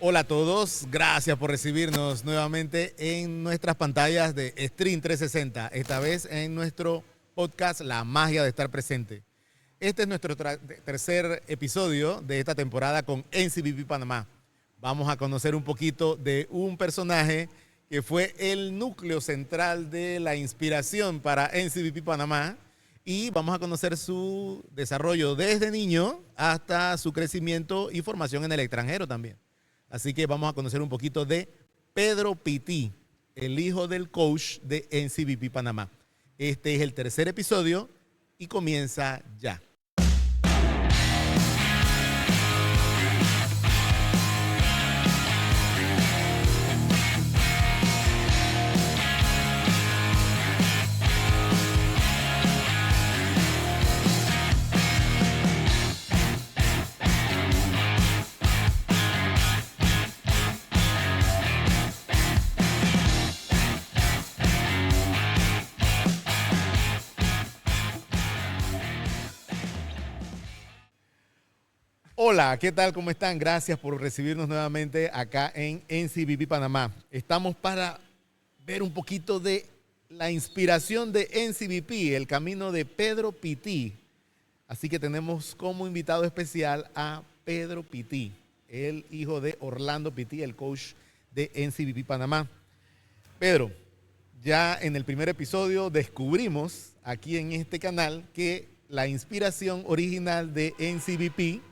Hola a todos, gracias por recibirnos nuevamente en nuestras pantallas de Stream 360, esta vez en nuestro podcast La Magia de Estar Presente. Este es nuestro tercer episodio de esta temporada con NCBP Panamá. Vamos a conocer un poquito de un personaje que fue el núcleo central de la inspiración para NCBP Panamá y vamos a conocer su desarrollo desde niño hasta su crecimiento y formación en el extranjero también. Así que vamos a conocer un poquito de Pedro Pití, el hijo del coach de NCBP Panamá. Este es el tercer episodio y comienza ya. Hola, ¿qué tal? ¿Cómo están? Gracias por recibirnos nuevamente acá en NCBP Panamá. Estamos para ver un poquito de la inspiración de NCBP, el camino de Pedro Pití. Así que tenemos como invitado especial a Pedro Pití, el hijo de Orlando Pití, el coach de NCBP Panamá. Pedro, ya en el primer episodio descubrimos aquí en este canal que la inspiración original de NCBP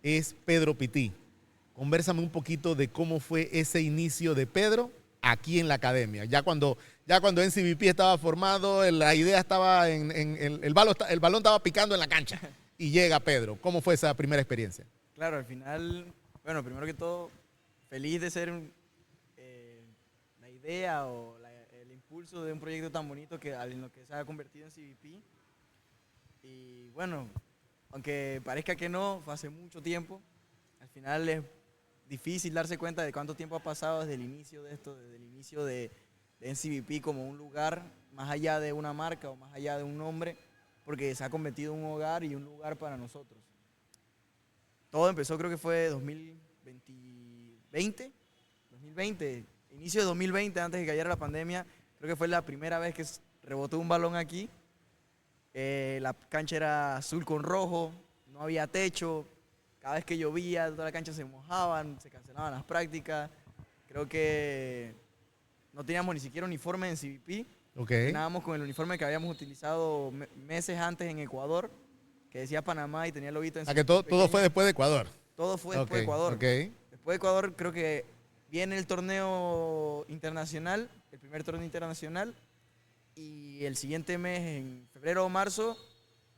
es Pedro Pití. Convérsame un poquito de cómo fue ese inicio de Pedro aquí en la academia. Ya cuando NCBP estaba formado, la idea estaba el balón estaba picando en la cancha y llega Pedro. ¿Cómo fue esa primera experiencia? Claro, al final, bueno, primero que todo, feliz de ser la idea o el impulso de un proyecto tan bonito en lo que se ha convertido en CBP. Y bueno, aunque parezca que no, fue hace mucho tiempo. Al final es difícil darse cuenta de cuánto tiempo ha pasado desde el inicio de esto, desde el inicio de NCBP como un lugar más allá de una marca o más allá de un nombre, porque se ha convertido en un hogar y un lugar para nosotros. Todo empezó, creo que fue 2020, inicio de 2020, antes de que cayera la pandemia. Creo que fue la primera vez que rebotó un balón aquí. La cancha era azul con rojo, no había techo. Cada vez que llovía, toda la cancha se mojaban, se cancelaban las prácticas. Creo que no teníamos ni siquiera uniforme en CBP. Okay. Entrenábamos con el uniforme que habíamos utilizado meses antes en Ecuador, que decía Panamá y tenía el lobito en Que todo fue después de Ecuador. Todo fue después de Ecuador. Okay. Después de Ecuador creo que viene el torneo internacional, el primer torneo internacional, y el siguiente mes, en febrero o marzo,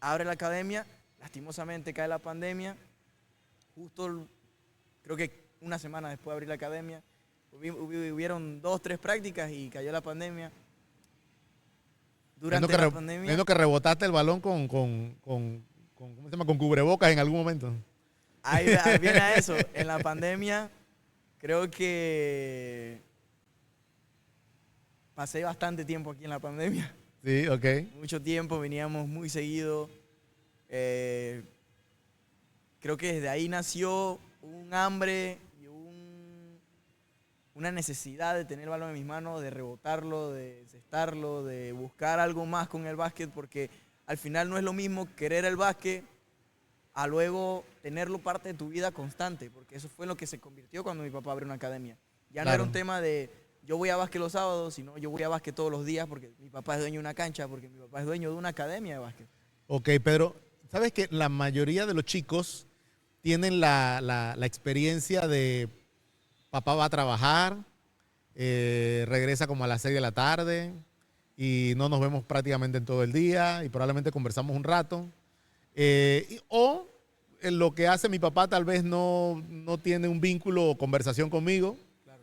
abre la academia. Lastimosamente cae la pandemia. Justo creo que una semana después de abrir la academia, hubieron 2, 3 prácticas y cayó la pandemia. Durante la pandemia... Viendo que rebotaste el balón con ¿cómo se llama? Con cubrebocas en algún momento. Ahí viene a eso. En la pandemia creo que pasé bastante tiempo aquí en la pandemia. Sí, ok. Mucho tiempo, veníamos muy seguido. Creo que desde ahí nació un hambre y una necesidad de tener el balón en mis manos, de rebotarlo, de cestarlo, de buscar algo más con el básquet, porque al final no es lo mismo querer el básquet a luego tenerlo parte de tu vida constante, porque eso fue lo que se convirtió cuando mi papá abrió una academia. Ya no era un tema de yo voy a básquet los sábados, sino yo voy a básquet todos los días porque mi papá es dueño de una cancha, porque mi papá es dueño de una academia de básquet. Ok, Pedro, ¿sabes que la mayoría de los chicos tienen la experiencia de papá va a trabajar, regresa como a las 6 de la tarde y no nos vemos prácticamente en todo el día y probablemente conversamos un rato? O lo que hace mi papá tal vez no tiene un vínculo o conversación conmigo, Claro.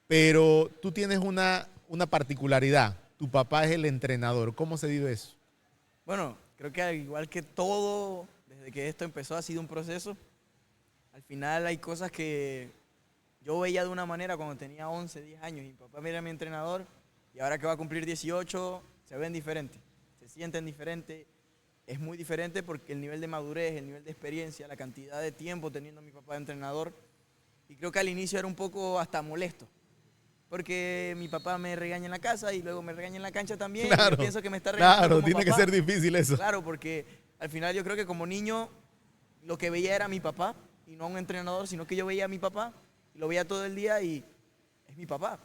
pero tú tienes una particularidad. Tu papá es el entrenador. ¿Cómo se vive eso? Bueno, creo que al igual que todo, desde que esto empezó ha sido un proceso. Al final hay cosas que yo veía de una manera cuando tenía 11, 10 años y mi papá era mi entrenador y ahora que va a cumplir 18 se ven diferentes, se sienten diferentes. Es muy diferente porque el nivel de madurez, el nivel de experiencia, la cantidad de tiempo teniendo a mi papá de entrenador Y creo que al inicio era un poco hasta molesto. Porque mi papá me regaña en la casa y luego me regaña en la cancha también. Y yo pienso que me está regañando claro, como tiene que papá. ser difícil eso. Claro, porque al final yo creo que como niño lo que veía era mi papá y no a un entrenador, sino que yo veía a mi papá y lo veía todo el día y es mi papá.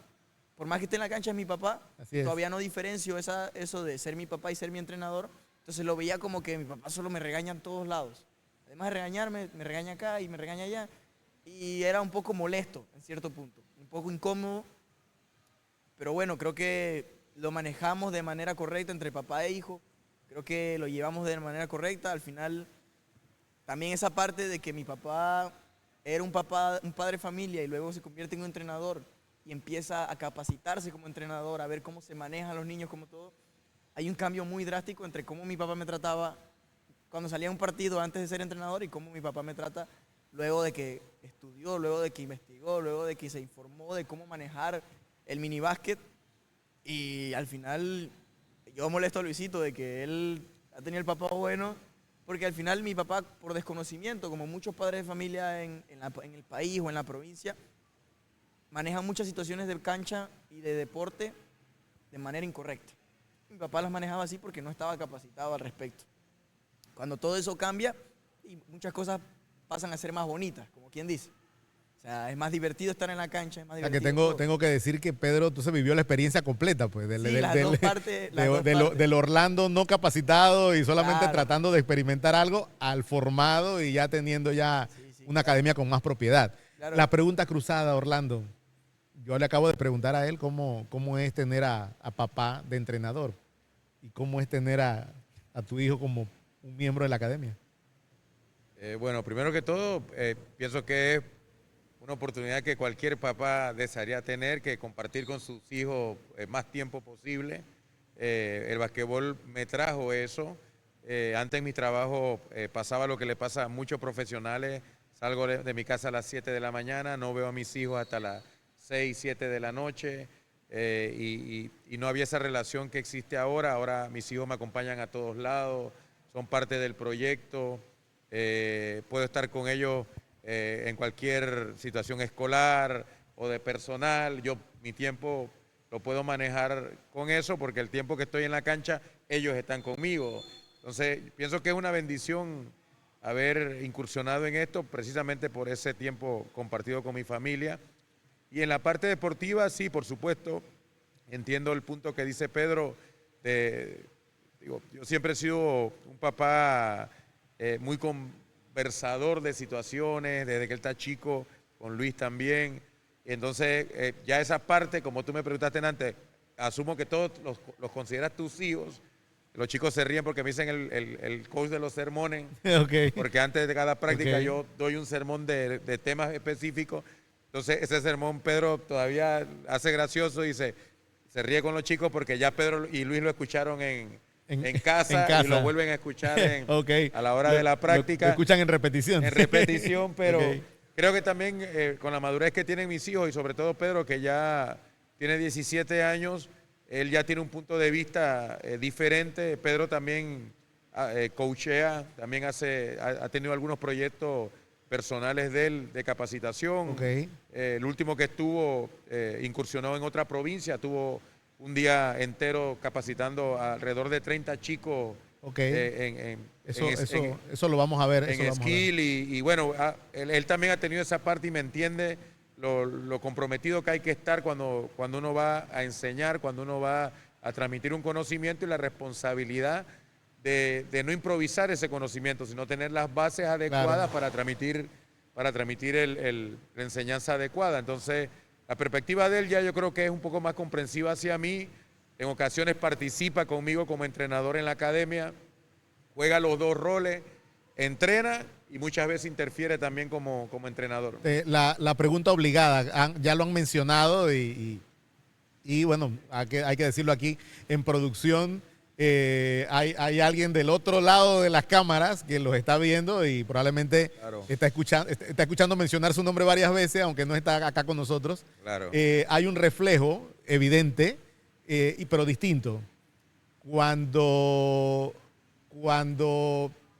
Por más que esté en la cancha es mi papá. Así es. Todavía no diferencio eso de ser mi papá y ser mi entrenador. Entonces lo veía como que mi papá solo me regaña en todos lados. Además de regañarme, me regaña acá y me regaña allá. Y era un poco molesto en cierto punto, un poco incómodo. Pero bueno, creo que lo manejamos de manera correcta entre papá e hijo. Creo que lo llevamos de manera correcta. Al final, también esa parte de que mi papá era un padre de familia y luego se convierte en un entrenador y empieza a capacitarse como entrenador, a ver cómo se manejan los niños, como todo. Hay un cambio muy drástico entre cómo mi papá me trataba cuando salía a un partido antes de ser entrenador y cómo mi papá me trata luego de que estudió, luego de que investigó, luego de que se informó de cómo manejar el minibásquet. Y al final yo molesto a Luisito de que él ha tenido el papá bueno, porque al final mi papá, por desconocimiento, como muchos padres de familia en el país o en la provincia, manejan muchas situaciones de cancha y de deporte de manera incorrecta. Mi papá las manejaba así porque no estaba capacitado al respecto. Cuando todo eso cambia y muchas cosas pasan a ser más bonitas, como quien dice. O sea, es más divertido estar en la cancha, es más O sea, divertido. que tengo que decir que Pedro, tú se vivió la experiencia completa, pues, del Orlando no capacitado y solamente Claro. tratando de experimentar algo, al formado y ya teniendo ya una academia con más propiedad. Claro. La pregunta cruzada, Orlando. Yo le acabo de preguntar a él cómo es tener a papá de entrenador y cómo es tener a tu hijo como un miembro de la academia. Bueno, primero que todo, pienso que es una oportunidad que cualquier papá desearía tener, que compartir con sus hijos más tiempo posible. El basquetbol me trajo eso. Antes en mi trabajo pasaba lo que le pasa a muchos profesionales. Salgo de mi casa a las 7 de la mañana, no veo a mis hijos hasta las 6, 7 de la noche. Y no había esa relación que existe ahora. Ahora mis hijos me acompañan a todos lados, son parte del proyecto. Puedo estar con ellos en cualquier situación escolar o de personal. Mi tiempo lo puedo manejar con eso porque el tiempo que estoy en la cancha, ellos están conmigo. Entonces, pienso que es una bendición haber incursionado en esto precisamente por ese tiempo compartido con mi familia. Y en la parte deportiva, sí, por supuesto, entiendo el punto que dice Pedro. Yo siempre he sido un papá muy conversador de situaciones, desde que él está chico, con Luis también. Entonces, ya esa parte, como tú me preguntaste antes, asumo que todos los consideras tus hijos. Los chicos se ríen porque me dicen el coach de los sermones, Okay. porque antes de cada práctica Okay. yo doy un sermón de temas específicos. Entonces, ese sermón Pedro todavía hace gracioso y se ríe con los chicos porque ya Pedro y Luis lo escucharon en casa y lo vuelven a escuchar Okay. a la hora de la práctica. Lo escuchan en repetición. En repetición, pero Okay. creo que también con la madurez que tienen mis hijos y sobre todo Pedro, que ya tiene 17 años, él ya tiene un punto de vista diferente. Pedro también coachea, también ha tenido algunos proyectos personales de él, de capacitación. Okay. El último que estuvo incursionó en otra provincia, tuvo un día entero capacitando a alrededor de 30 chicos. Okay. Eso lo vamos a ver. En skill y bueno, él también ha tenido esa parte y me entiende lo comprometido que hay que estar cuando uno va a enseñar, cuando uno va a transmitir un conocimiento y la responsabilidad de no improvisar ese conocimiento, sino tener las bases adecuadas, claro, para transmitir la enseñanza adecuada. Entonces, la perspectiva de él ya yo creo que es un poco más comprensiva hacia mí. En ocasiones participa conmigo como entrenador en la academia, juega los dos roles, entrena y muchas veces interfiere también como entrenador. La pregunta obligada, ya lo han mencionado y bueno, hay que decirlo aquí, en producción hay alguien del otro lado de las cámaras que los está viendo y probablemente claro, está escuchando mencionar su nombre varias veces, aunque no está acá con nosotros. Claro. Hay un reflejo evidente, pero distinto. Cuando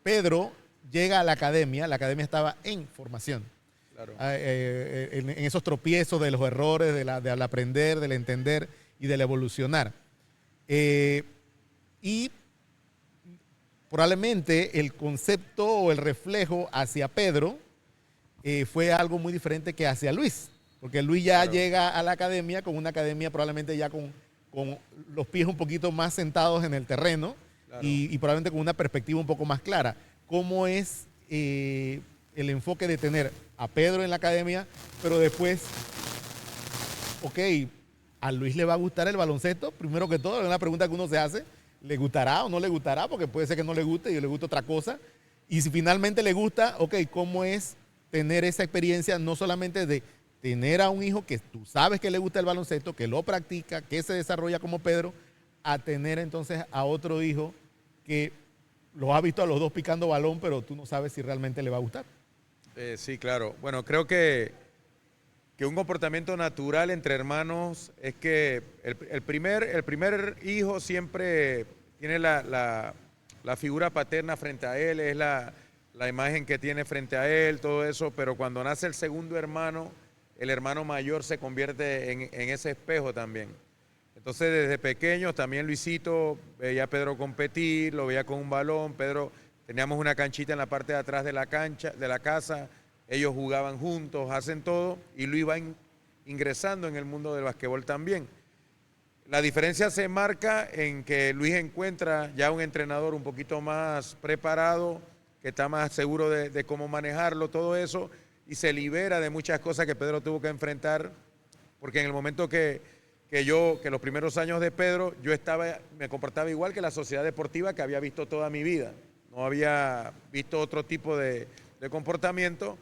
Pedro llega a la academia estaba en formación. Claro. en esos tropiezos de los errores, del aprender, del entender y del evolucionar. Y probablemente el concepto o el reflejo hacia Pedro fue algo muy diferente que hacia Luis, porque Luis ya Claro. llega a la academia con una academia probablemente ya con los pies un poquito más sentados en el terreno. Claro. Y probablemente con una perspectiva un poco más clara. ¿Cómo es el enfoque de tener a Pedro en la academia, pero después, ok, a Luis le va a gustar el baloncesto? Primero que todo, es una pregunta que uno se hace, ¿le gustará o no le gustará? Porque puede ser que no le guste y le guste otra cosa. Y si finalmente le gusta, ok, ¿cómo es tener esa experiencia no solamente de tener a un hijo que tú sabes que le gusta el baloncesto, que lo practica, que se desarrolla como Pedro, a tener entonces a otro hijo que los ha visto a los dos picando balón, pero tú no sabes si realmente le va a gustar? Sí, claro. Bueno, creo que un comportamiento natural entre hermanos es que el primer hijo siempre tiene la figura paterna frente a él, es la imagen que tiene frente a él, todo eso, pero cuando nace el segundo hermano, el hermano mayor se convierte en ese espejo también. Entonces, desde pequeños, también Luisito veía a Pedro competir, lo veía con un balón. Pedro, teníamos una canchita en la parte de atrás de la cancha, de la casa, ellos jugaban juntos, hacen todo, y Luis va ingresando en el mundo del basquetbol también. La diferencia se marca en que Luis encuentra ya un entrenador un poquito más preparado, que está más seguro de cómo manejarlo, todo eso, y se libera de muchas cosas que Pedro tuvo que enfrentar, porque en el momento que los primeros años de Pedro, me comportaba igual que la sociedad deportiva que había visto toda mi vida. No había visto otro tipo de comportamiento,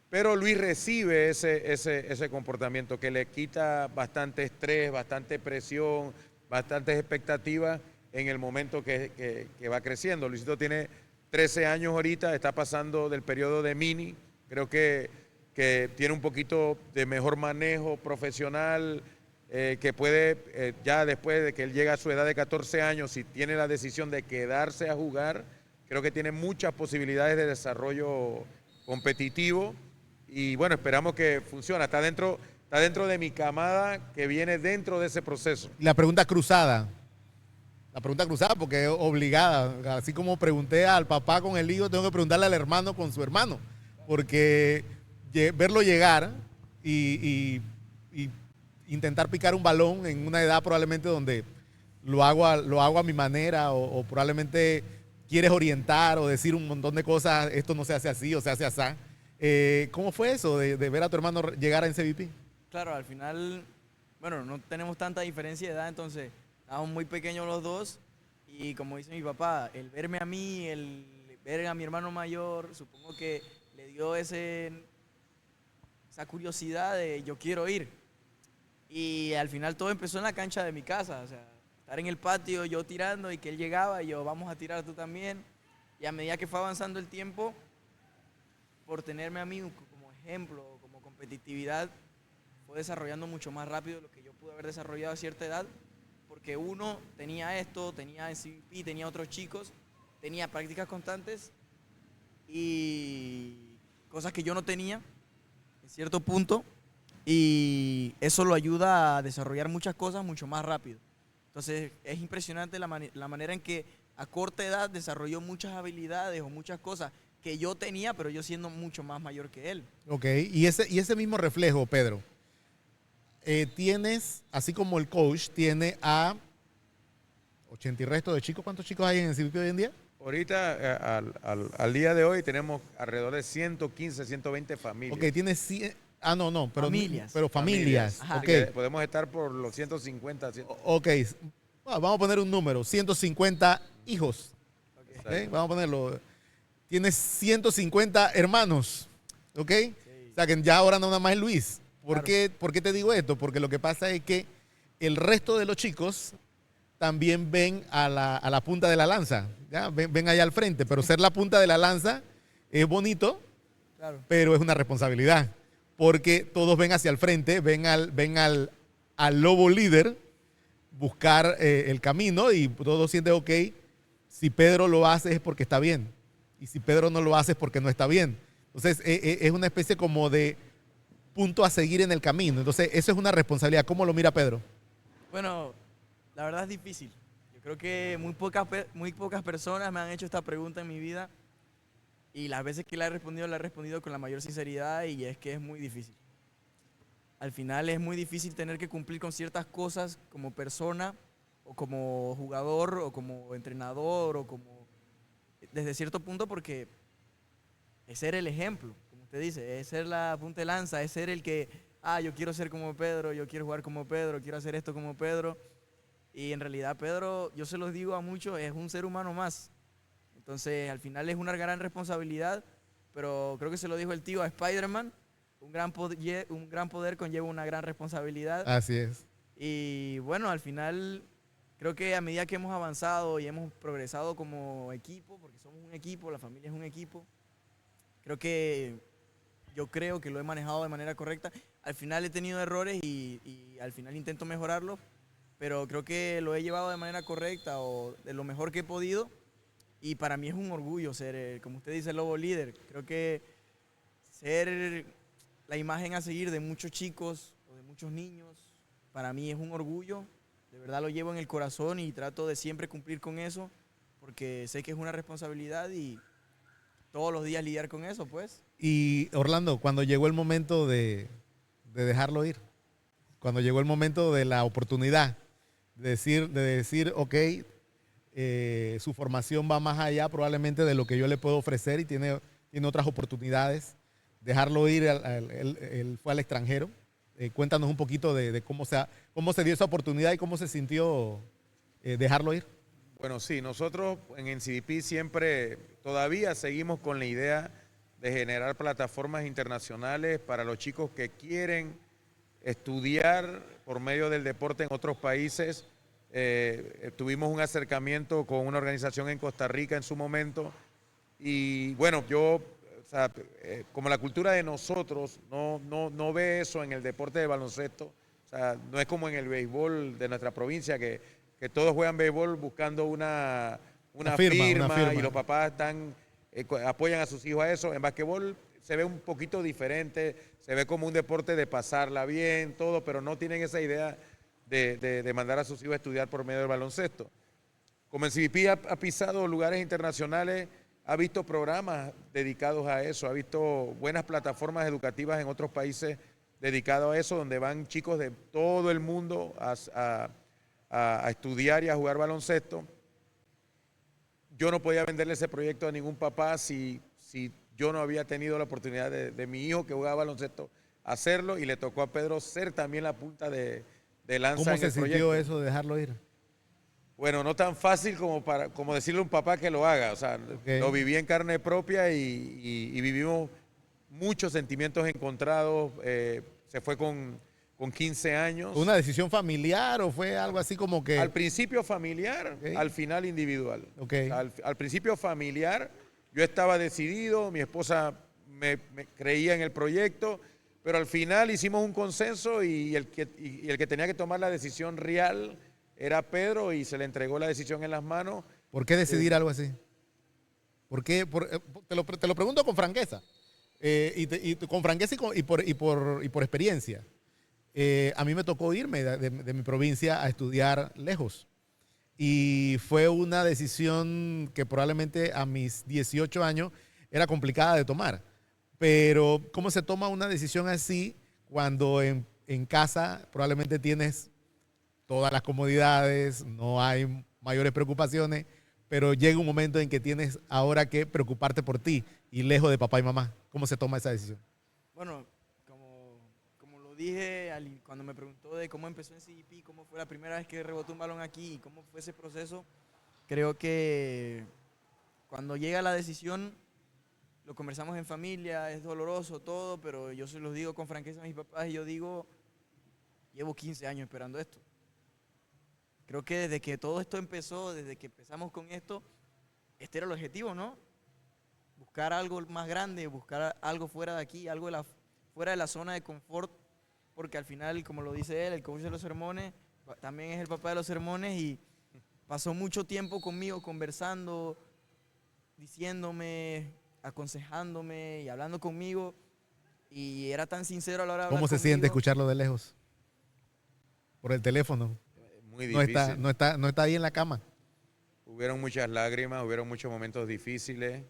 pero Luis recibe ese comportamiento que le quita bastante estrés, bastante presión, bastantes expectativas en el momento que va creciendo. Luisito tiene 13 años ahorita, está pasando del periodo de mini, creo que tiene un poquito de mejor manejo profesional, que puede, ya después de que él llega a su edad de 14 años, si tiene la decisión de quedarse a jugar, creo que tiene muchas posibilidades de desarrollo competitivo y bueno, esperamos que funcione. Está dentro de mi camada que viene dentro de ese proceso. La pregunta cruzada, porque es obligada. Así como pregunté al papá con el hijo, tengo que preguntarle al hermano con su hermano, porque verlo llegar y intentar picar un balón en una edad probablemente donde lo hago a mi manera o probablemente quieres orientar o decir un montón de cosas, esto no se hace así o se hace así. ¿Cómo fue eso de ver a tu hermano llegar a NCBP? Claro, al final, bueno, no tenemos tanta diferencia de edad, entonces estábamos muy pequeños los dos y como dice mi papá, el verme a mí, el ver a mi hermano mayor, supongo que le dio esa curiosidad de yo quiero ir. Y al final todo empezó en la cancha de mi casa, o sea, estar en el patio, yo tirando y que él llegaba y yo, vamos a tirar tú también. Y a medida que fue avanzando el tiempo, por tenerme a mí como ejemplo, como competitividad, fue desarrollando mucho más rápido de lo que yo pude haber desarrollado a cierta edad, porque uno tenía esto, tenía NCBP, tenía otros chicos, tenía prácticas constantes y cosas que yo no tenía en cierto punto. Y eso lo ayuda a desarrollar muchas cosas mucho más rápido. Entonces es impresionante la manera en que a corta edad desarrolló muchas habilidades o muchas cosas que yo tenía, pero yo siendo mucho más mayor que él. Ok, y ese mismo reflejo, Pedro, tienes, así como el coach tiene a 80 y resto de chicos. ¿Cuántos chicos hay en NCBP hoy en día? Ahorita, al día de hoy, tenemos alrededor de 115, 120 familias. Ok, tienes 100. No, pero Familias. Pero familias. Ajá. Ok. Podemos estar por los 150. Ok, vamos a poner un número, 150 hijos. Okay. ¿Ok? Vamos a ponerlo. Tienes 150 hermanos. ¿Ok? Sí. O sea que ya ahora no nada más es Luis. ¿Por Claro. qué te digo esto? Porque lo que pasa es que el resto de los chicos también ven a la punta de la lanza. ¿Ya? Ven allá al frente, pero ser la punta de la lanza es bonito, Claro. pero es una responsabilidad. Porque todos ven hacia el frente, ven al lobo líder buscar el camino y todos sienten, ok, si Pedro lo hace es porque está bien. Y si Pedro no lo hace es porque no está bien. Entonces es una especie como de punto a seguir en el camino. Entonces, eso es una responsabilidad. ¿Cómo lo mira Pedro? Bueno, la verdad es difícil. Yo creo que muy pocas personas me han hecho esta pregunta en mi vida y las veces que la he respondido con la mayor sinceridad y es que es muy difícil. Al final es muy difícil tener que cumplir con ciertas cosas como persona o como jugador o como entrenador o como desde cierto punto porque es ser el ejemplo, como usted dice, es ser la punta de lanza, es ser el que, yo quiero ser como Pedro, yo quiero jugar como Pedro, quiero hacer esto como Pedro. Y en realidad Pedro, yo se los digo a muchos, es un ser humano más. Entonces al final es una gran responsabilidad, pero creo que se lo dijo el tío a Spider-Man, un gran poder conlleva una gran responsabilidad. Así es. Y bueno, al final creo que a medida que hemos avanzado y hemos progresado como equipo, porque somos un equipo, la familia es un equipo, yo creo que lo he manejado de manera correcta. Al final he tenido errores y al final intento mejorarlos, pero creo que lo he llevado de manera correcta o de lo mejor que he podido. Y para mí es un orgullo ser, como usted dice, el lobo líder. Creo que ser la imagen a seguir de muchos chicos o de muchos niños, para mí es un orgullo. De verdad lo llevo en el corazón y trato de siempre cumplir con eso, porque sé que es una responsabilidad y todos los días lidiar con eso, pues. Y Orlando, cuando llegó el momento de dejarlo ir, cuando llegó el momento de la oportunidad, de decir ok, su formación va más allá probablemente de lo que yo le puedo ofrecer y tiene otras oportunidades, dejarlo ir, él fue al extranjero. Cuéntanos un poquito de cómo se dio esa oportunidad y cómo se sintió dejarlo ir. Bueno, sí, nosotros en NCDP siempre, todavía seguimos con la idea de generar plataformas internacionales para los chicos que quieren estudiar por medio del deporte en otros países. Tuvimos un acercamiento con una organización en Costa Rica en su momento y bueno, como la cultura de nosotros no ve eso en el deporte de baloncesto, o sea, no es como en el béisbol de nuestra provincia que todos juegan béisbol buscando una firma y los papás apoyan a sus hijos a eso. En basquetbol se ve un poquito diferente, se ve como un deporte de pasarla bien, todo, pero no tienen esa idea de mandar a sus hijos a estudiar por medio del baloncesto. Como el CBP ha pisado lugares internacionales, ha visto programas dedicados a eso, ha visto buenas plataformas educativas en otros países dedicados a eso, donde van chicos de todo el mundo a estudiar y a jugar baloncesto. Yo no podía venderle ese proyecto a ningún papá si yo no había tenido la oportunidad de mi hijo que jugaba baloncesto hacerlo, y le tocó a Pedro ser también la punta de lanza ¿Cómo en se el sintió proyecto. eso de dejarlo ir? Bueno, no tan fácil como decirle a un papá que lo haga. O sea, Okay. Lo viví en carne propia y vivimos muchos sentimientos encontrados. Se fue con 15 años. ¿Fue una decisión familiar o fue algo así como que... Al principio familiar, Okay. al final individual. Okay. O sea, al principio familiar, yo estaba decidido, mi esposa me creía en el proyecto, pero al final hicimos un consenso y el que tenía que tomar la decisión real era Pedro, y se le entregó la decisión en las manos. ¿Por qué decidir algo así? ¿Por qué? Te lo pregunto con franqueza. Con franqueza y por experiencia. A mí me tocó irme de mi provincia a estudiar lejos. Y fue una decisión que probablemente a mis 18 años era complicada de tomar. Pero ¿cómo se toma una decisión así cuando en casa probablemente tienes todas las comodidades, no hay mayores preocupaciones, pero llega un momento en que tienes ahora que preocuparte por ti y lejos de papá y mamá? ¿Cómo se toma esa decisión? Bueno, como lo dije cuando me preguntó de cómo empezó en CDP, cómo fue la primera vez que rebotó un balón aquí y cómo fue ese proceso, creo que cuando llega la decisión, lo conversamos en familia, es doloroso todo, pero yo se los digo con franqueza a mis papás y yo digo, llevo 15 años esperando esto. Creo que desde que todo esto empezó, desde que empezamos con esto, este era el objetivo, ¿no? Buscar algo más grande, buscar algo fuera de aquí, algo fuera de la zona de confort, porque al final, como lo dice él, el coach de los sermones, también es el papá de los sermones y pasó mucho tiempo conmigo conversando, diciéndome, aconsejándome y hablando conmigo. Y era tan sincero a la hora de ¿Cómo hablar se siente conmigo. escucharlo de lejos? Por el teléfono. Muy No difícil. está, no está, no está ahí en la cama. Hubieron muchas lágrimas, hubieron muchos momentos difíciles,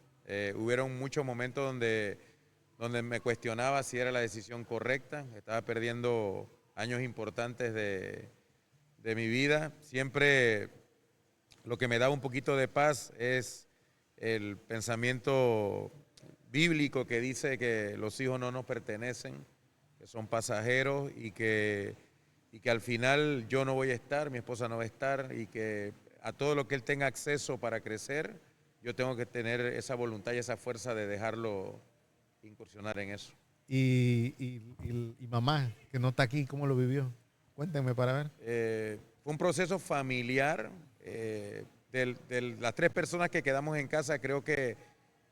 hubieron muchos momentos donde me cuestionaba si era la decisión correcta. Estaba perdiendo años importantes de mi vida. Siempre lo que me daba un poquito de paz es el pensamiento bíblico que dice que los hijos no nos pertenecen, que son pasajeros y que al final yo no voy a estar, mi esposa no va a estar, y que a todo lo que él tenga acceso para crecer, yo tengo que tener esa voluntad y esa fuerza de dejarlo incursionar en eso. Y mamá, que no está aquí, ¿cómo lo vivió? Cuéntenme para ver. Fue un proceso familiar. De las 3 personas que quedamos en casa, creo que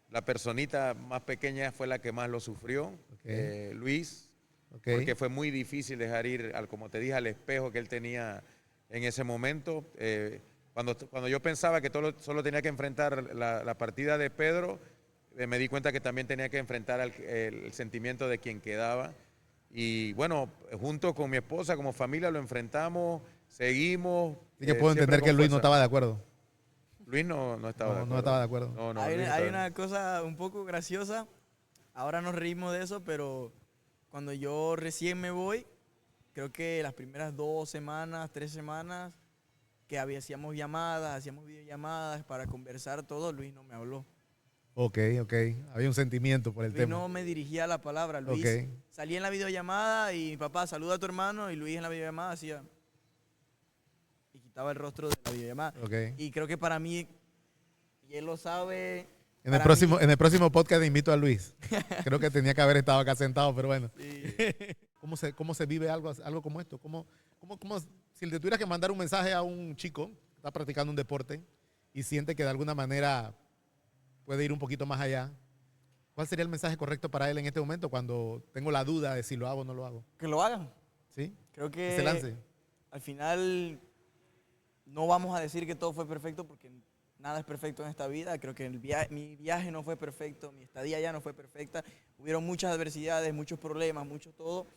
la personita más pequeña fue la que más lo sufrió, Luis, porque fue muy difícil dejar ir, como te dije, al espejo que él tenía en ese momento. Cuando yo pensaba que solo tenía que enfrentar la partida de Pedro, me di cuenta que también tenía que enfrentar el sentimiento de quien quedaba. Y bueno, junto con mi esposa, como familia, lo enfrentamos, seguimos. Así que puedo siempre entender que con Luis no fuerza. estaba de acuerdo. Luis no estaba de acuerdo. No estaba de acuerdo. No, Hay, Luis hay estaba- una cosa un poco graciosa. Ahora nos reímos de eso, pero cuando yo recién me voy, creo que las primeras 2 semanas, 3 semanas, que hacíamos videollamadas para conversar todo, Luis no me habló. Ok. Había un sentimiento por el Luis tema. no me dirigía la palabra. Luis salía en la videollamada y mi papá saluda a tu hermano y Luis en la videollamada hacía y quitaba el rostro de la videollamada. Ok. Y creo que para mí, y él lo sabe. En el próximo podcast invito a Luis. Creo que tenía que haber estado acá sentado, pero bueno. Sí. ¿Cómo se vive algo como esto? Si le tuvieras que mandar un mensaje a un chico que está practicando un deporte y siente que de alguna manera puede ir un poquito más allá, ¿cuál sería el mensaje correcto para él en este momento cuando tengo la duda de si lo hago o no lo hago? Que lo hagan. ¿Sí? Creo Que que se lance. al final no vamos a decir que todo fue perfecto porque nada es perfecto en esta vida. Creo que mi viaje no fue perfecto, mi estadía ya no fue perfecta. Hubieron muchas adversidades, muchos problemas, mucho todo.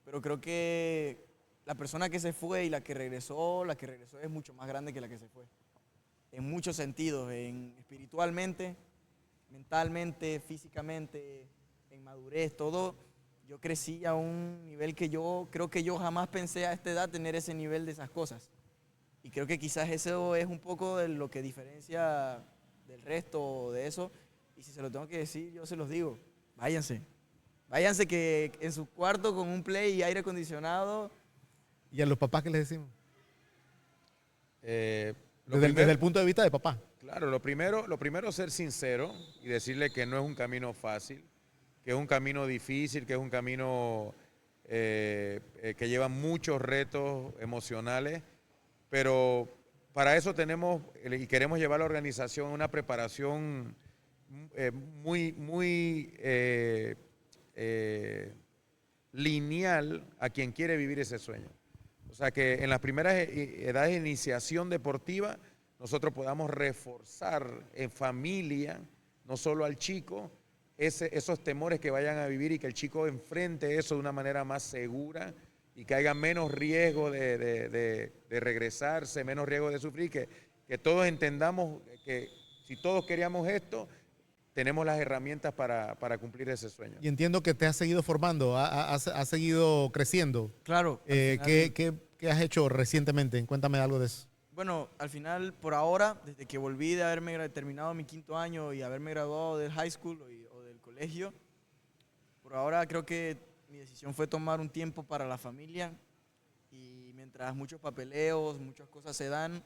Pero creo que la persona que se fue y la que regresó es mucho más grande que la que se fue. En muchos sentidos, espiritualmente, mentalmente, físicamente, en madurez, todo. Yo crecí a un nivel que yo creo que yo jamás pensé a esta edad tener ese nivel de esas cosas. Y creo que quizás eso es un poco de lo que diferencia del resto de eso. Y si se lo tengo que decir, yo se los digo, váyanse. Váyanse que en su cuarto con un play y aire acondicionado. ¿Y a los papás qué les decimos? Lo Desde primero- el punto de vista de papá. Claro, lo primero es ser sincero y decirle que no es un camino fácil, que es un camino difícil, que es un camino que lleva muchos retos emocionales, pero para eso tenemos y queremos llevar a la organización a una preparación muy lineal a quien quiere vivir ese sueño. O sea, que en las primeras edades de iniciación deportiva nosotros podamos reforzar en familia, no solo al chico, esos temores que vayan a vivir y que el chico enfrente eso de una manera más segura y que haya menos riesgo de regresarse, menos riesgo de sufrir, que todos entendamos que si todos queríamos esto, tenemos las herramientas para cumplir ese sueño. Y entiendo que te has seguido formando, has seguido creciendo. Claro. ¿Qué has hecho recientemente? Cuéntame algo de eso. Bueno, al final, por ahora, desde que volví de haberme terminado mi 5º año y haberme graduado del high school o del colegio, por ahora creo que mi decisión fue tomar un tiempo para la familia y mientras muchos papeleos, muchas cosas se dan,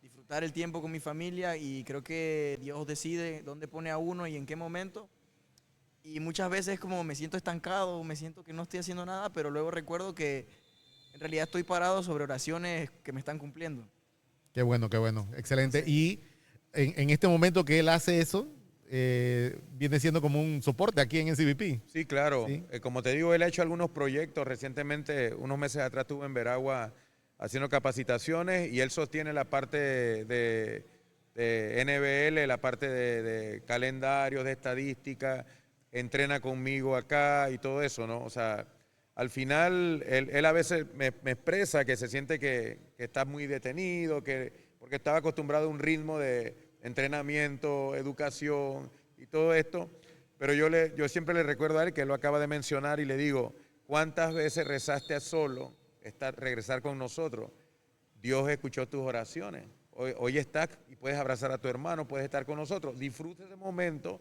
disfrutar el tiempo con mi familia y creo que Dios decide dónde pone a uno y en qué momento. Y muchas veces como me siento estancado, me siento que no estoy haciendo nada, pero luego recuerdo que en realidad estoy parado sobre oraciones que me están cumpliendo. Qué bueno, excelente. Y en este momento que él hace eso, viene siendo como un soporte aquí en NCBP. Sí, claro. ¿Sí? Como te digo, él ha hecho algunos proyectos. Recientemente, unos meses atrás, estuvo en Veragua haciendo capacitaciones y él sostiene la parte de NBL, la parte de calendarios, de estadística. entrena conmigo acá y todo eso, ¿no? O sea, al final él a veces me expresa que se siente que está muy detenido, porque estaba acostumbrado a un ritmo de entrenamiento, educación y todo esto, pero yo siempre le recuerdo a él que él lo acaba de mencionar y le digo, ¿cuántas veces rezaste a solo regresar con nosotros? Dios escuchó tus oraciones. Hoy estás y puedes abrazar a tu hermano, puedes estar con nosotros. Disfruta ese momento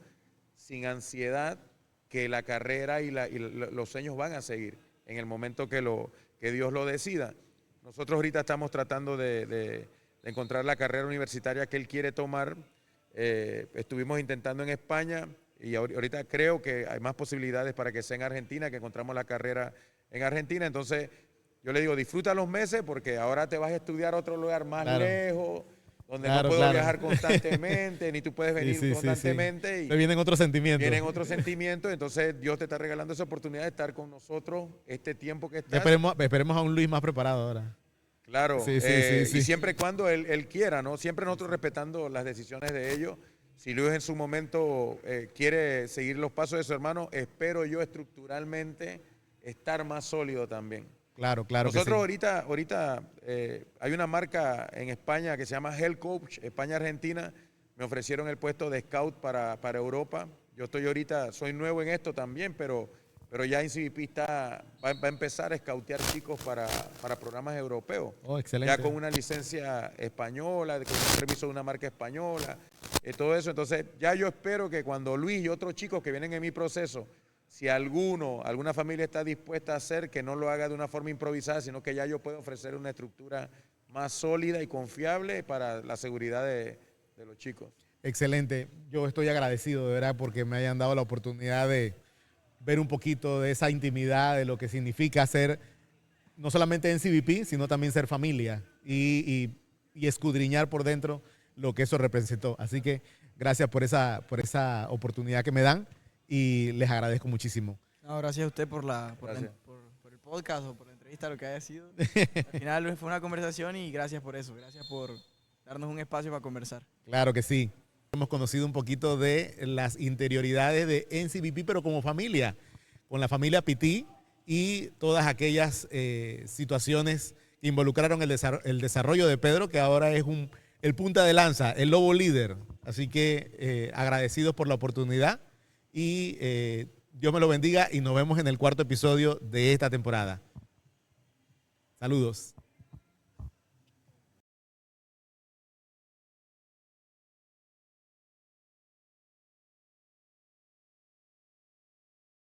sin ansiedad, que la carrera y los sueños van a seguir en el momento que Dios lo decida. Nosotros ahorita estamos tratando de encontrar la carrera universitaria que él quiere tomar. Estuvimos intentando en España y ahorita creo que hay más posibilidades para que sea en Argentina, que encontramos la carrera en Argentina. Entonces, yo le digo, disfruta los meses porque ahora te vas a estudiar a otro lugar más lejos, donde no puedo viajar constantemente, ni tú puedes venir constantemente. Sí. Te vienen otros sentimientos. Vienen otros sentimientos, entonces Dios te está regalando esa oportunidad de estar con nosotros este tiempo que estás. Esperemos a un Luis más preparado ahora. Claro, Sí. y siempre y cuando él quiera, ¿no? Siempre nosotros respetando las decisiones de ellos. Si Luis en su momento quiere seguir los pasos de su hermano, espero yo estructuralmente estar más sólido también. Claro. Nosotros ahorita hay una marca en España que se llama Health Coach, España-Argentina. Me ofrecieron el puesto de scout para Europa. Yo soy nuevo en esto también, pero ya NCBP va a empezar a scoutear chicos para programas europeos. Oh, excelente. Ya con una licencia española, con un permiso de una marca española, todo eso. Entonces, ya yo espero que cuando Luis y otros chicos que vienen en mi proceso, si alguna familia está dispuesta a hacer, que no lo haga de una forma improvisada, sino que ya yo puedo ofrecer una estructura más sólida y confiable para la seguridad de los chicos. Excelente. Yo estoy agradecido de verdad porque me hayan dado la oportunidad de ver un poquito de esa intimidad, de lo que significa ser no solamente NCBP, sino también ser familia y escudriñar por dentro lo que eso representó. Así que gracias por esa oportunidad que me dan y les agradezco muchísimo. No, gracias a usted por el podcast o por la entrevista, lo que haya sido. Al final fue una conversación y gracias por eso. Gracias por darnos un espacio para conversar. Claro que sí. Hemos conocido un poquito de las interioridades de NCBP, pero como familia, con la familia Pití y todas aquellas situaciones que involucraron el desarrollo de Pedro, que ahora es el punta de lanza, el lobo líder. Así que agradecidos por la oportunidad y Dios me lo bendiga y nos vemos en el 4.º episodio de esta temporada. Saludos.